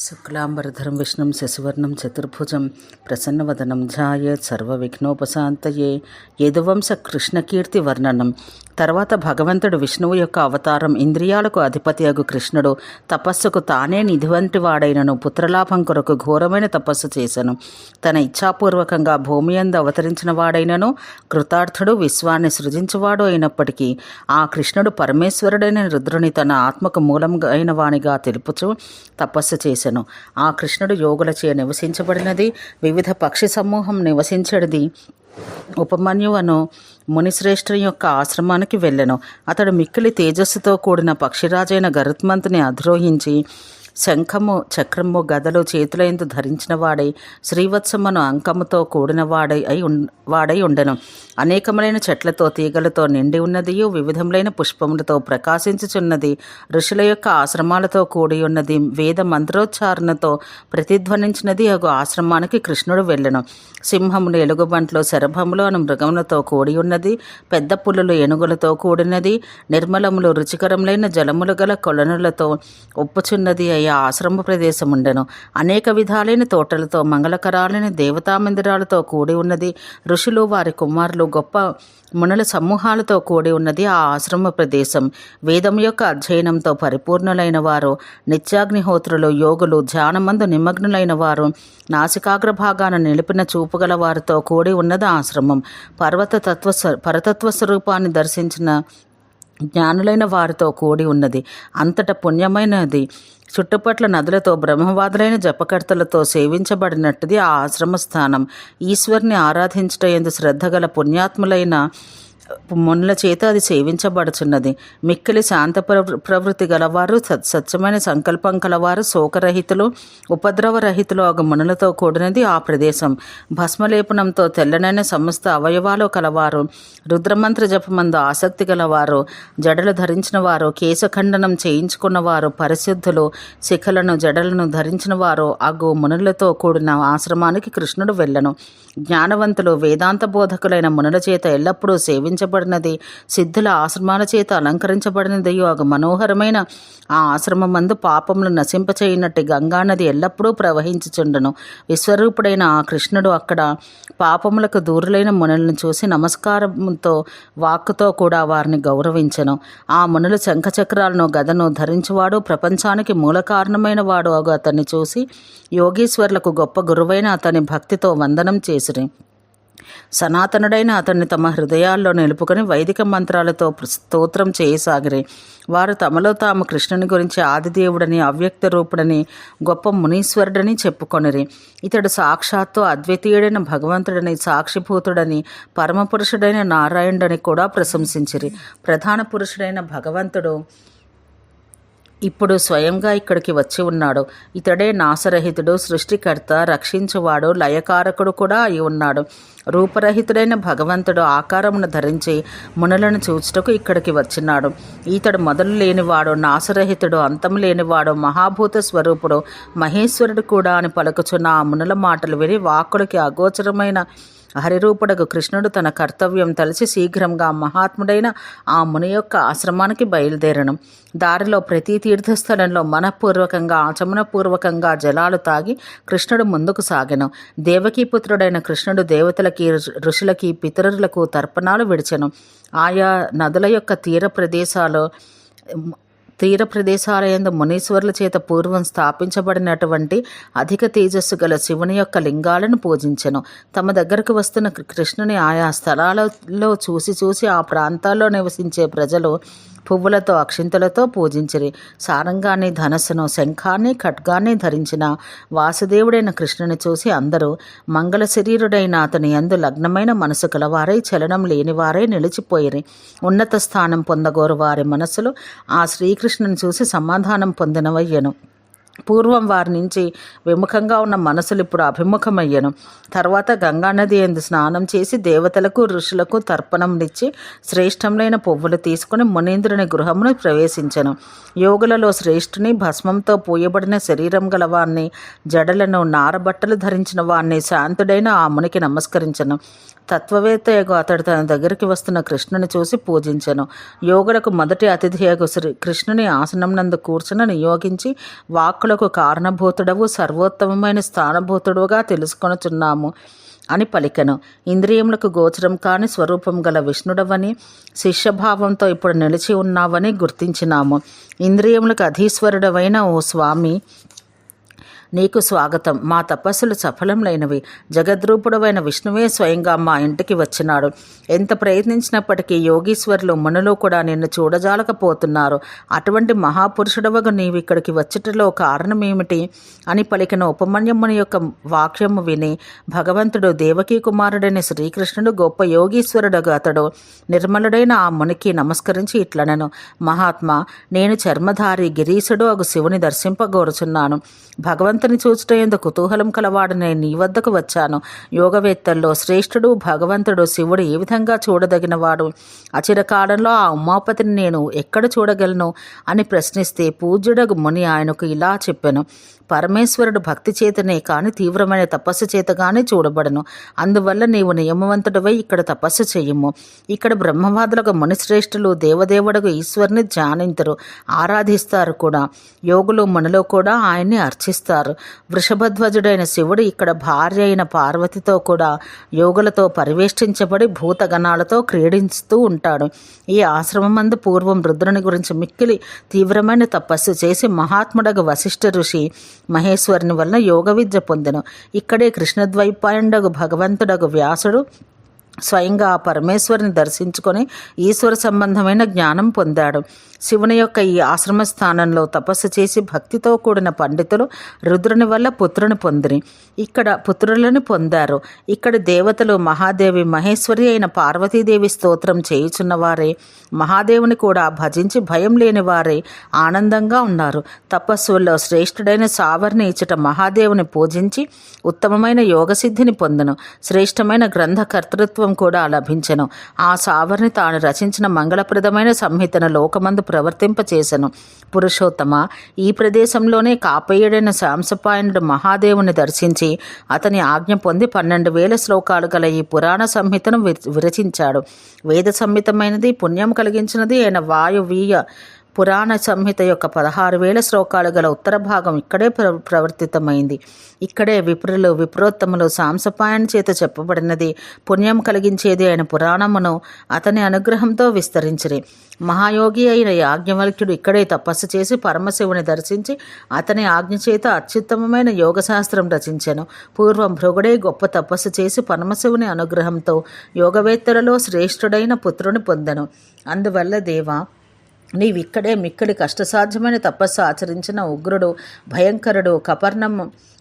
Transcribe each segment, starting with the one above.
శుక్లాంబరధరం విష్ణుం శశివర్ణం చతుర్భుజం ప్రసన్నవదనం ధ్యాయేత్ సర్వవిఘ్నోపశాంతయే. యదువంశ కృష్ణకీర్తి వర్ణనం. తర్వాత భగవంతుడు విష్ణువు యొక్క అవతారం ఇంద్రియాలకు అధిపతియగు కృష్ణుడు తపస్సుకు తానే నిధి వంటి వాడైనను పుత్రలాభం కొరకు ఘోరమైన తపస్సు చేశను. తన ఇచ్ఛాపూర్వకంగా భూమి యందు అవతరించిన వాడైనను కృతార్థుడు విశ్వాన్ని సృజించువాడు అయినప్పటికీ ఆ కృష్ణుడు పరమేశ్వరుడైన రుద్రుని తన ఆత్మకు మూలం అయిన వానిగా తెలుపుచు తపస్సు చేశను. ఆ కృష్ణుడు యోగులచే నివసించబడినది, వివిధ పక్షి సమూహం నివసించడిది ఉపమన్యువను మునిశ్రేష్ఠుని యొక్క ఆశ్రమానికి వెళ్ళెను. అతడు మిక్కిలి తేజస్సుతో కూడిన పక్షిరాజైన గరుత్మంతుని అధిరోహించి శంఖము చక్రము గదలు చేతులయందు ధరించిన వాడై శ్రీవత్సమును అంకముతో కూడిన వాడై ఉండెను. అనేకములైన చెట్లతో తీగలతో నిండి ఉన్నదియు వివిధములైన పుష్పములతో ప్రకాశించుచున్నది, ఋషుల యొక్క ఆశ్రమాలతో కూడి ఉన్నది, వేద మంత్రోచ్చారణతో ప్రతిధ్వనించినది అగు ఆశ్రమానికి కృష్ణుడు వెళ్ళెను. సింహములు ఎలుగుబంట్లు శరభములు అను మృగములతో కూడి ఉన్నది, పెద్ద పులులు ఏనుగులతో కూడినది, నిర్మలములు రుచికరములైన జలములు గల కొలనులతో ఒప్పుచున్నది అయ్యా ఆశ్రమ ప్రదేశం ఉండెను. అనేక విధాలైన తోటలతో మంగళకరాలైన దేవతా మందిరాలతో కూడి ఉన్నది, ఋషులు వారి కుమారులు గొప్ప మునుల సమూహాలతో కూడి ఉన్నది ఆ ఆశ్రమ ప్రదేశం. వేదం యొక్క అధ్యయనంతో పరిపూర్ణులైన వారు, నిత్యాగ్నిహోత్రులు, యోగులు, ధ్యానమందు నిమగ్నులైన వారు, నాసికాగ్రభాగాన నిలిపిన చూపుగల వారితో కూడి ఉన్నది ఆశ్రమం. పరతత్వ స్వరూపాన్ని దర్శించిన జ్ఞానులైన వారితో కూడి ఉన్నది, అంతట పుణ్యమైనది. చుట్టుపట్ల నదులతో బ్రహ్మవాదులైన జపకర్తలతో సేవించబడినట్టుది ఆ ఆశ్రమ స్థానం. ఈశ్వరుని ఆరాధించుట యందు శ్రద్ధగల పుణ్యాత్ములైన మునుల చేత అది సేవించబడుచున్నది. మిక్కిలి శాంత ప్రవృత్తి గలవారు, సత్యమైన సంకల్పం కలవారు, శోకరహితులు, ఉపద్రవరహితులు అగు మునులతో కూడినది ఆ ప్రదేశం. భస్మలేపనంతో తెల్లనైన సమస్త అవయవాలు కలవారు, రుద్రమంత్ర జపమందు ఆసక్తి గలవారు, జడలు ధరించిన వారు, కేశఖండనం చేయించుకున్నవారు, పరిశుద్ధులు, శిఖలను జడలను ధరించిన వారు అగు మునులతో కూడిన ఆశ్రమానికి కృష్ణుడు వెళ్ళను. జ్ఞానవంతులు, వేదాంత బోధకులైన మునుల చేత ఎల్లప్పుడూ సేవించబడినది, సిద్ధుల ఆశ్రమాల చేత అలంకరించబడినదియు అగు మనోహరమైన ఆ ఆశ్రమమందు పాపములు నశింపచేయనట్టి గంగానది ఎల్లప్పుడూ ప్రవహించుచుండెను. విశ్వరూపుడైన ఆ కృష్ణుడు అక్కడ పాపములకు దూరులైన మునులను చూసి నమస్కారంతో వాక్కుతో కూడా వారిని గౌరవించెను. ఆ మునులు శంఖచక్రాలను గదను ధరించువాడు, ప్రపంచానికి మూల కారణమైన వాడు అగు అతన్ని చూసి యోగీశ్వర్లకు గొప్ప గురువైన అతని భక్తితో వందనం చేసిరి. సనాతనుడైన అతన్ని తమ హృదయాల్లో నిలుపుకొని వైదిక మంత్రాలతో స్తోత్రం చేయసాగిరి. వారు తమలో తాము కృష్ణుని గురించి ఆదిదేవుడని, అవ్యక్త రూపుడని, గొప్ప మునీశ్వరుడని చెప్పుకొనిరి. ఇతడు సాక్షాత్తు అద్వితీయుడైన భగవంతుడని, సాక్షిభూతుడని, పరమపురుషుడైన నారాయణుడని కూడా ప్రశంసించిరి. ప్రధాన పురుషుడైన భగవంతుడు ఇప్పుడు స్వయంగా ఇక్కడికి వచ్చి ఉన్నాడు. ఇతడే నాశరహితుడు, సృష్టికర్త, రక్షించువాడు, లయకారకుడు కూడా అయి ఉన్నాడు. రూపరహితుడైన భగవంతుడు ఆకారమును ధరించి మునులను చూచుటకు ఇక్కడికి వచ్చినాడు. ఈతడు మొదలు లేనివాడు, నాశరహితుడు, అంతము లేనివాడు, మహాభూత స్వరూపుడు, మహేశ్వరుడు కూడా అని పలుకుచున్న ఆ మునుల మాటలు విని వాక్కులకి అగోచరమైన హరిరూపుడకు కృష్ణుడు తన కర్తవ్యం తలచి శీఘ్రంగా మహాత్ముడైన ఆ ముని యొక్క ఆశ్రమానికి బయలుదేరను. దారిలో ప్రతి తీర్థస్థలంలో మనఃపూర్వకంగా ఆచమనపూర్వకంగా జలాలు తాగి కృష్ణుడు ముందుకు సాగెను. దేవకీపుత్రుడైన కృష్ణుడు దేవతలకి, ఋషులకి, పితరులకు తర్పణాలు విడిచెను. ఆయా నదుల యొక్క తీర ప్రదేశాలయందు మునీశ్వరుల చేత పూర్వం స్థాపించబడినటువంటి అధిక తేజస్సు గల శివుని యొక్క లింగాలను పూజించెను. తమ దగ్గరకు వస్తున్న కృష్ణుని ఆయా స్థలాలలో చూసి ఆ ప్రాంతాల్లో నివసించే ప్రజలు పువ్వులతో, అక్షింతలతో పూజించిరి. సారంగాన్ని, ధనస్సును, శంఖాన్ని, ఖడ్గాన్ని ధరించిన వాసుదేవుడైన కృష్ణుని చూసి అందరూ మంగళ శరీరుడైన అతని యందు లగ్నమైన మనసు కలవారై, చలనం లేనివారై నిలిచిపోయిరి. ఉన్నత స్థానం పొందగోరు వారి మనస్సులు ఆ శ్రీకృష్ణుని చూసి సమాధానం పొందినవయ్యను. పూర్వం వారి నుంచి విముఖంగా ఉన్న మనసులు ఇప్పుడు అభిముఖమయ్యను. తర్వాత గంగానది యందు స్నానం చేసి దేవతలకు, ఋషులకు తర్పణంనిచ్చి శ్రేష్టములైన పువ్వులు తీసుకుని మునీంద్రుని గృహమును ప్రవేశించెను. యోగులలో శ్రేష్ఠుని, భస్మంతో పూయబడిన శరీరం గలవాన్ని, జడలను, నారబట్టలు ధరించిన వాణ్ణి, శాంతుడైన ఆ మునికి నమస్కరించెను. తత్వవేత్తయగు అతడు తన దగ్గరికి వస్తున్న కృష్ణుని చూసి పూజించెను. యోగులకు మొదటి అతిథియగు కృష్ణుని ఆసనం నందు కూర్చుని నియోగించి వాక్కుల లోకములకు కారణభూతుడవు సర్వోత్తమమైన స్థానభూతుడుగా తెలుసుకొనుచున్నాము అని పలికెను. ఇంద్రియములకు గోచరం కాని స్వరూపం గల విష్ణుడవని శిష్యభావంతో ఇప్పుడు నిలిచి ఉన్నావని గుర్తించినాము. ఇంద్రియములకు అధీశ్వరుడవైన ఓ స్వామి, నీకు స్వాగతం. మా తపస్సులు సఫలంలైనవి. జగద్రూపుడవైన విష్ణువే స్వయంగా మా ఇంటికి వచ్చినాడు. ఎంత ప్రయత్నించినప్పటికీ యోగీశ్వరులు మునులు కూడా నిన్ను చూడజాలకపోతున్నారు. అటువంటి మహాపురుషుడవగు నీవు ఇక్కడికి వచ్చుటలో కారణమేమిటి అని పలికిన ఉపమన్యముని యొక్క వాక్యము విని భగవంతుడు దేవకీ కుమారుడైన శ్రీకృష్ణుడు గొప్ప యోగీశ్వరుడగు అతడు నిర్మలుడైన ఆ మునికి నమస్కరించి ఇట్లనెను. మహాత్మా, నేను చర్మధారి గిరీశుడు అగు శివుని దర్శింపగోరుచున్నాను. భగవంతుని చూచుటయందు కుతూహలం కలవాడు నేను నీ వద్దకు వచ్చాను. యోగవేత్తల్లో శ్రేష్ఠుడు భగవంతుడు శివుడు ఏ విధంగా చూడదగినవాడు? అచిరకాలంలో ఆ ఉమాపతిని నేను ఎక్కడ చూడగలను అని ప్రశ్నిస్తే పూజ్యుడగు ముని ఆయనకు ఇలా చెప్పెను. పరమేశ్వరుడు భక్తి చేతనే కాని తీవ్రమైన తపస్సు చేత కానీ చూడబడను. అందువల్ల నీవు నియమవంతుడివై ఇక్కడ తపస్సు చెయ్యము. ఇక్కడ బ్రహ్మవాదులకు మునిశ్రేష్ఠులు దేవదేవుడకు ఈశ్వరుని ధ్యానింతురు, ఆరాధిస్తారు కూడా. యోగులు మునులు కూడా ఆయన్ని అర్చిస్తారు. వృషభధ్వజుడైన శివుడు ఇక్కడ భార్య అయిన పార్వతితో కూడా యోగులతో పరివేష్టించబడి భూతగణాలతో క్రీడిస్తూ ఉంటాడు. ఈ ఆశ్రమమందు పూర్వం రుద్రుని గురించి మిక్కిలి తీవ్రమైన తపస్సు చేసి మహాత్ముడగు వశిష్ఠ ఋషి మహేశ్వరుని వలన యోగ విద్య పొందెను. ఇక్కడే కృష్ణద్వైపాయుడగు భగవంతుడగు వ్యాసుడు స్వయంగా ఆ పరమేశ్వరుని దర్శించుకొని ఈశ్వర సంబంధమైన జ్ఞానం పొందాడు. శివుని యొక్క ఈ ఆశ్రమ స్థానంలో తపస్సు చేసి భక్తితో కూడిన పండితులు రుద్రుని వల్ల పుత్రుని పొందిరి. ఇక్కడ పుత్రులను పొందారు. ఇక్కడ దేవతలు మహాదేవి మహేశ్వరి అయిన పార్వతీదేవి స్తోత్రం చేయుచున్నవారే మహాదేవుని కూడా భజించి భయం లేని వారే ఆనందంగా ఉన్నారు. తపస్సుల్లో శ్రేష్ఠుడైన సావర్ని ఇచ్చట మహాదేవుని పూజించి ఉత్తమమైన యోగసిద్ధిని పొందను. శ్రేష్టమైన గ్రంథ కర్తృత్వం కూడా లభించెను. ఆ సావర్ని తాను రచించిన మంగళప్రదమైన సంహితను లోకమందు ప్రవర్తింపచేసెను. పురుషోత్తమ, ఈ ప్రదేశంలోనే కాపేయుడైన శాంసపాయనుడు మహాదేవుని దర్శించి అతని ఆజ్ఞ పొంది 12,000 శ్లోకాలు గల ఈ పురాణ సంహితను విరచించాడు. వేద సంహితమైనది, పుణ్యం కలిగించినది అయిన వాయువీయ పురాణ సంహిత యొక్క 16,000 శ్లోకాలు గల ఉత్తర భాగం ఇక్కడే ప్రవర్తితమైంది. ఇక్కడే విప్రులు విప్రోత్తములు శాంసపాయన చేత చెప్పబడినది పుణ్యం కలిగించేది అయిన పురాణమును అతని అనుగ్రహంతో విస్తరించిరి. మహాయోగి అయిన యాజ్ఞవల్క్యుడు ఇక్కడే తపస్సు చేసి పరమశివుని దర్శించి అతని ఆజ్ఞ చేత అత్యుత్తమమైన యోగశాస్త్రం రచించెను. పూర్వం భృగుడే గొప్ప తపస్సు చేసి పరమశివుని అనుగ్రహంతో యోగవేత్తలలో శ్రేష్ఠుడైన పుత్రుని పొందెను. అందువల్ల దేవా, నీవిక్కడే మిక్కడి కష్టసాధ్యమైన తపస్సు ఆచరించిన ఉగ్రుడు భయంకరుడు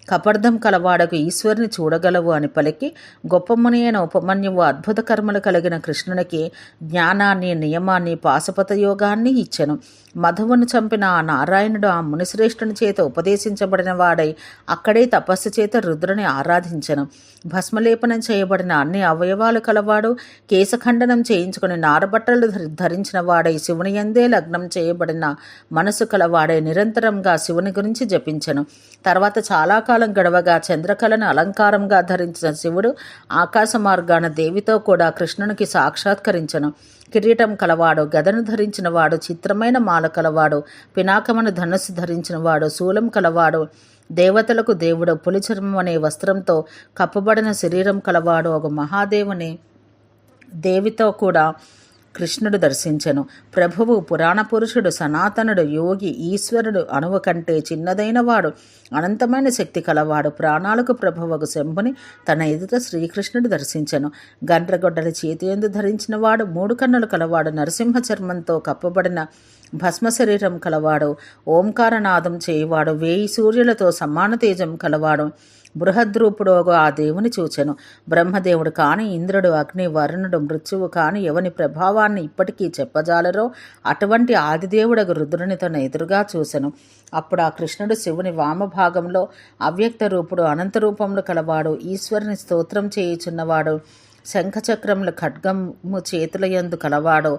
కపర్ధం కలవాడకు ఈశ్వరుని చూడగలవు అని పలికి గొప్ప ముని అయిన ఉపమన్యువు అద్భుత కర్మలు కలిగిన కృష్ణునికి జ్ఞానాన్ని, నియమాన్ని, పాశుపత యోగాన్ని ఇచ్చెను. మధువును చంపిన ఆ నారాయణుడు ఆ మునిశ్రేష్ఠుని చేత ఉపదేశించబడిన వాడై అక్కడే తపస్సు చేత రుద్రుని ఆరాధించెను. భస్మలేపనం చేయబడిన అన్ని అవయవాలు కలవాడు, కేశఖండనం చేయించుకుని నారబట్టలు ధరించిన వాడై శివుని యందే లగ్నం చేయబడిన మనసు కలవాడై నిరంతరంగా శివుని గురించి జపించెను. తర్వాత చాలా కాలం గడవగా చంద్రకళను అలంకారంగా ధరించిన శివుడు ఆకాశ మార్గాన దేవితో కూడా కృష్ణునికి సాక్షాత్కరించెను. కిరీటం కలవాడు, గదను ధరించినవాడు, చిత్రమైన మాల కలవాడు, పినాకమను ధనుస్సు ధరించినవాడు, శూలం కలవాడు, దేవతలకు దేవుడు, పులిచర్మం అనే వస్త్రంతో కప్పబడిన శరీరం కలవాడు ఒక మహాదేవుని దేవితో కూడా కృష్ణుడు దర్శించెను. ప్రభువు పురాణ పురుషుడు, సనాతనుడు, యోగి, ఈశ్వరుడు, అణువు కంటే చిన్నదైన వాడు, అనంతమైన శక్తి కలవాడు, ప్రాణాలకు ప్రభువకు శంభుని తన ఎదుట శ్రీకృష్ణుడు దర్శించెను. గండ్రగొడ్డలి చేతియందు ధరించిన వాడు, 3 కన్నులు కలవాడు, నరసింహ చర్మంతో కప్పబడిన భస్మ శరీరం కలవాడు, ఓంకారనాదం చేయువాడు, 1000 సూర్యులతో సమాన తేజం కలవాడు, బృహద్రూపుడు ఆ దేవుని చూచెను. బ్రహ్మదేవుడు కాని, ఇంద్రుడు, అగ్ని, వరుణుడు, మృత్యువు కాని ఎవని ప్రభావాన్ని ఇప్పటికీ చెప్పజాలరో అటువంటి ఆదిదేవుడగు రుద్రుని తన ఎదురుగా చూసెను. అప్పుడు ఆ కృష్ణుడు శివుని వామభాగంలో అవ్యక్త రూపుడు, అనంత రూపములు కలవాడు, ఈశ్వరుని స్తోత్రం చేయుచున్నవాడు, శంఖచక్రములు ఖడ్గము చేతులయందు కలవాడు,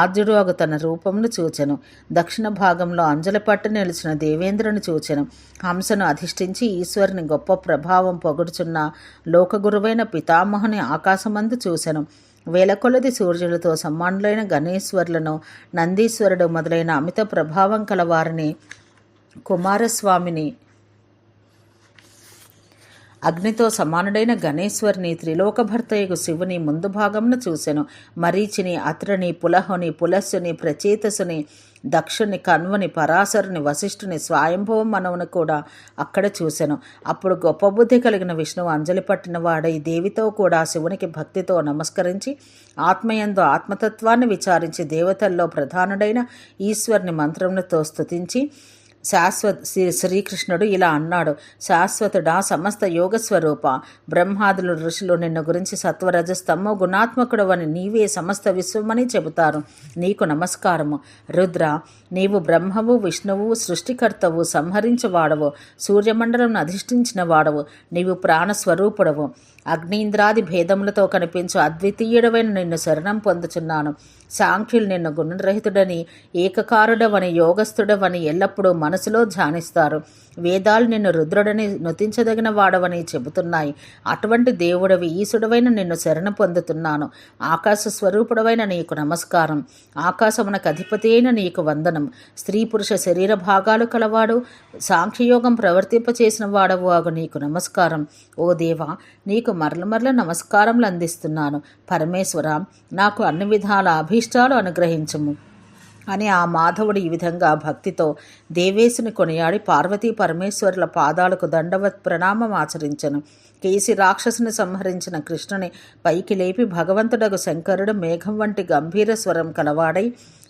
ఆద్యుడు అగు తన రూపమును చూచెను. దక్షిణ భాగంలో అంజలి పట్టు నిలిచిన దేవేంద్రుని చూచెను. హంసను అధిష్ఠించి ఈశ్వరుని గొప్ప ప్రభావం పొగుడుచున్న లోకగురువైన పితామహుని ఆకాశమందు చూచెను. వేల కొలది సూర్యులతో సమానులైన గణేశ్వరులను, నందీశ్వరుడు మొదలైన అమిత ప్రభావం కలవారిని కుమారస్వామిని, అగ్నితో సమానుడైన గణేశ్వరిని, త్రిలోకభర్తయగు శివుని ముందు భాగంను చూసెను. మరీచిని, అత్రని, పులహుని, పులస్సుని, ప్రచేతసుని, దక్షుని, కన్వుని, పరాశరుని, వశిష్ఠుని, స్వయంభవ మనవుని కూడా అక్కడ చూసెను. అప్పుడు గొప్ప బుద్ధి కలిగిన విష్ణువు అంజలి పట్టిన వాడై దేవితో కూడా శివునికి భక్తితో నమస్కరించి ఆత్మయందు ఆత్మతత్వాన్ని విచారించి దేవతల్లో ప్రధానుడైన ఈశ్వరుని మంత్రములతో స్తుతించి శ్రీకృష్ణుడు ఇలా అన్నాడు: శాశ్వతుడా, సమస్త యోగస్వరూప, బ్రహ్మాదులు ఋషులు నిన్ను గురించి సత్వరజస్తమో గుణాత్మకుడు అని నీవే సమస్త విశ్వమని చెబుతారు. నీకు నమస్కారము. రుద్ర, నీవు బ్రహ్మవు, విష్ణువు, సృష్టికర్తవు, సంహరించేవాడవు, సూర్యమండలం అధిష్ఠించిన వాడవు. నీవు ప్రాణస్వరూపుడవు. అగ్నీంద్రాది భేదములతో కనిపించు అద్వితీయుడవైన నిన్ను శరణం పొందుచున్నాను. సాంఖ్యులు నిన్ను గుణరహితుడని, ఏకకారుడవని, యోగస్థుడవని ఎల్లప్పుడూ మనసులో ధ్యానిస్తారు. వేదాలు నిన్ను రుద్రుడని, నుతించదగిన వాడవని చెబుతున్నాయి. అటువంటి దేవుడవి ఈశుడవైన నిన్ను శరణ పొందుతున్నాను. ఆకాశ స్వరూపుడవైన నీకు నమస్కారం. ఆకాశమునకు అధిపతి అయిన నీకు వందనం. స్త్రీ పురుష శరీర భాగాలు కలవాడు, సాంఖ్యయోగం ప్రవర్తింపచేసిన వాడవు అగు నీకు నమస్కారం. ఓ దేవా, నీకు మరల నమస్కారములు అందిస్తున్నాను. పరమేశ్వర, నాకు అన్ని విధాల అభీష్టాలు అనుగ్రహించుము అని ఆ మాధవుడు ఈ విధంగా భక్తితో దేవేశుని కొనియాడి పార్వతీ పరమేశ్వరుల పాదాలకు దండవత్ ప్రణామం ఆచరించను. కేసి రాక్షసుని సంహరించిన కృష్ణుని పైకి లేపి భగవంతుడగు శంకరుడు మేఘం వంటి గంభీర స్వరం కలవాడై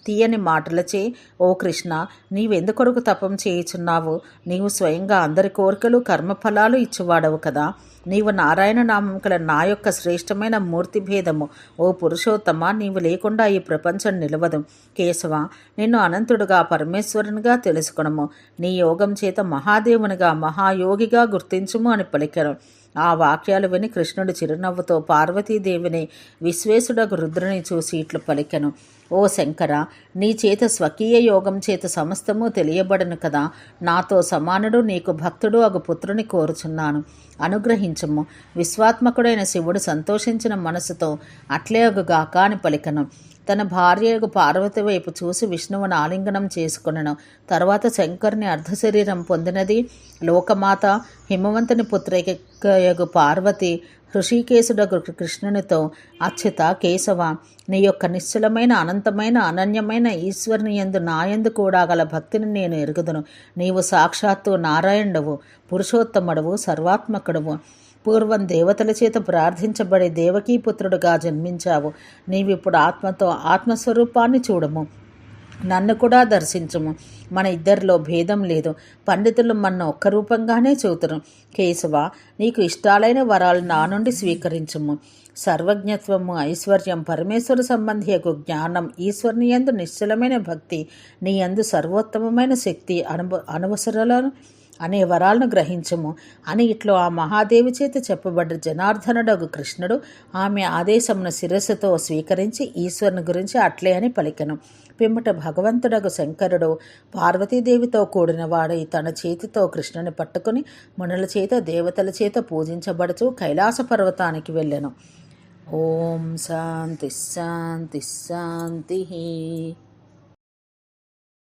తీయని మాటలచే, ఓ కృష్ణ, నీవెందుకొరకు తపం చేయుచున్నావు? నీవు స్వయంగా అందరి కోరికలు కర్మఫలాలు ఇచ్చేవాడవు కదా. నీవు నారాయణ నామం కల నా యొక్క శ్రేష్టమైన మూర్తి భేదము. ఓ పురుషోత్తమ, నీవు లేకుండా ఈ ప్రపంచం నిలవదు. కేశవ, నిన్ను అనంతుడుగా పరమేశ్వరునిగా తెలుసుకునము. నీ యోగం చేత మహాదేవునిగా మహాయోగిగా గుర్తించుము అని పలికెను. ఆ వాక్యాలు విని కృష్ణుడు చిరునవ్వుతో పార్వతీదేవిని, విశ్వేశుడగు రుద్రుని చూసి ఇట్లు పలికెను: ఓ శంకర, నీ చేత స్వకీయ యోగం చేత సమస్తము తెలియబడను కదా. నాతో సమానుడు, నీకు భక్తుడు అగు పుత్రుని కోరుచున్నాను. అనుగ్రహించము. విశ్వాత్మకుడైన శివుడు సంతోషించిన మనసుతో అట్లే అగుగాక అని పలికను. తన భార్యకు పార్వతి వైపు చూసి విష్ణువును ఆలింగనం చేసుకునను. తర్వాత శంకరుని అర్ధశరీరం పొందినది లోకమాత హిమవంతుని పుత్రికయగు పార్వతి హృషికేశుడగు కృష్ణునితో, అచ్యుత, కేశవ, నీ యొక్క నిశ్చలమైన అనంతమైన అనన్యమైన ఈశ్వరుని యందు నాయందు కూడా గల భక్తిని నేను ఎరుగుదును. నీవు సాక్షాత్తు నారాయణుడవు, పురుషోత్తముడవు, సర్వాత్మకుడవు. పూర్వం దేవతల చేత ప్రార్థించబడి దేవకీపుత్రుడుగా జన్మించావు. నీవిప్పుడు ఆత్మతో ఆత్మస్వరూపాన్ని చూడము. నన్ను కూడా దర్శించుము. మన ఇద్దరిలో భేదం లేదు. పండితులు మన ఒక్క రూపంగానే చూతురు. కేశవ, నీకు ఇష్టాలైన వరాలు నా నుండి స్వీకరించుము. సర్వజ్ఞత్వము, ఐశ్వర్యం, పరమేశ్వర సంబంధియకు జ్ఞానం, ఈశ్వరుని యందు నిశ్చలమైన భక్తి, నీ యందు సర్వోత్తమమైన శక్తి, అనవసరాలను అనే వరాలను గ్రహించము అని ఇట్లో ఆ మహాదేవి చేత చెప్పబడ్డ జనార్దనుడగు కృష్ణుడు ఆమె ఆదేశమును శిరస్సుతో స్వీకరించి ఈశ్వరుని గురించి అట్లే అని పలికెను. పిమ్మట భగవంతుడగు శంకరుడు పార్వతీదేవితో కూడిన వాడై తన చేతితో కృష్ణుని పట్టుకుని మునుల చేత దేవతల చేత పూజించబడుతూ కైలాస పర్వతానికి వెళ్ళెను. ఓం శాంతి శాంతి శాంతి.